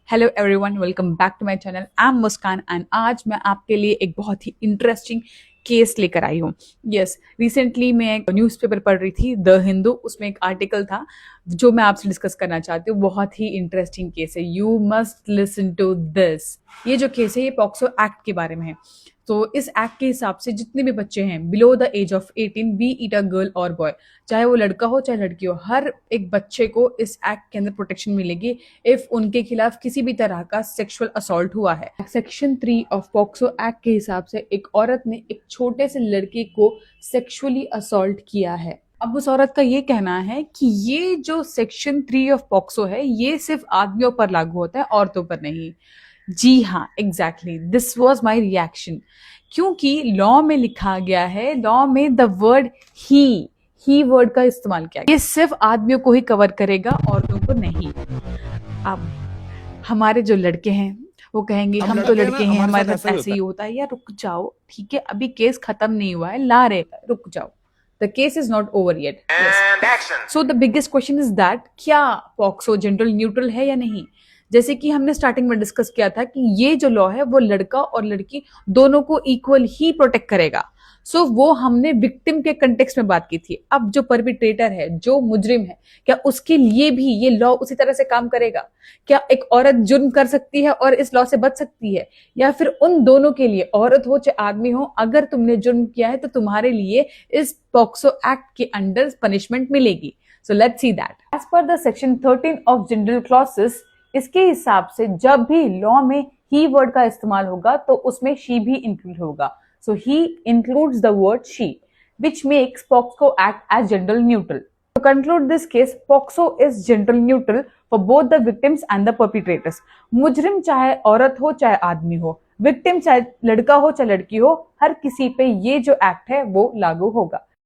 Hello everyone, welcome back to my channel. I am Muskan and आज मैं आपके लिए एक बहुत ही इंटरेस्टिंग केस लेकर आई हूँ। यस, रिसेंटली मैं एक न्यूज़पेपर पढ़ रही थी, द हिंदू। उसमें एक आर्टिकल था जो मैं आपसे डिस्कस करना चाहती हूँ। बहुत ही इंटरेस्टिंग केस है, you must listen to this. ये जो केस है ये पॉक्सो एक्ट के बारे में है। तो इस एक्ट के हिसाब से जितने भी बच्चे हैं below the age of 18, be it a girl और बॉय, चाहे वो लड़का हो चाहे लड़की हो, हर एक बच्चे को इस एक्ट के अंदर प्रोटेक्शन मिलेगी इफ उनके खिलाफ किसी भी तरह का सेक्सुअल असॉल्ट हुआ है। सेक्शन 3 ऑफ पॉक्सो एक्ट के हिसाब से एक औरत ने एक छोटे से लड़के को सेक्सुअली असॉल्ट किया है। अब उस औरत का ये कहना है कि ये जो सेक्शन 3 ऑफ पॉक्सो है ये सिर्फ आदमियों पर लागू होता है, औरतों पर नहीं। जी हाँ, exactly this was my reaction. क्योंकि लॉ में लिखा गया है, लॉ में द वर्ड ही वर्ड का इस्तेमाल किया, ये सिर्फ आदमियों को ही कवर करेगा, औरतों को नहीं। अब हमारे जो लड़के हैं वो कहेंगे हम तो लड़के हैं, हमारे साथ ऐसे ही होता है। यार रुक जाओ, ठीक है, अभी केस खत्म नहीं हुआ है, ला रहे, रुक जाओ, the case is not over yet. So the biggest question is that क्या पॉक्सो जेंडर न्यूट्रल है या नहीं। जैसे कि हमने स्टार्टिंग में डिस्कस किया था कि ये जो लॉ है वो लड़का और लड़की दोनों को इक्वल ही प्रोटेक्ट करेगा। सो वो हमने विक्टिम के कंटेक्स्ट में बात की थी। अब जो परपिट्रेटर है, जो मुजरिम है, क्या उसके लिए भी ये लॉ उसी तरह से काम करेगा? क्या एक औरत जुर्म कर सकती है और इस लॉ से बच सकती है, या फिर उन दोनों के लिए, औरत हो चाहे आदमी हो, अगर तुमने जुर्म किया है तो तुम्हारे लिए इस पॉक्सो एक्ट के अंडर पनिशमेंट मिलेगी? So let's see that. As per the section 13 of gender clauses, इसके हिसाब से जब भी लॉ में ही वर्ड का इस्तेमाल होगा तो उसमें शी भी इंक्लूड होगा। So he includes the word she, which makes POXO Act as gender neutral. To conclude this case, POXO is gender neutral for both the victims and the perpetrators. मुजरिम चाहे औरत हो चाहे आदमी हो, विक्टिम चाहे लड़का हो चाहे लड़की हो, हर किसी पे ये जो एक्ट है वो लागू होगा।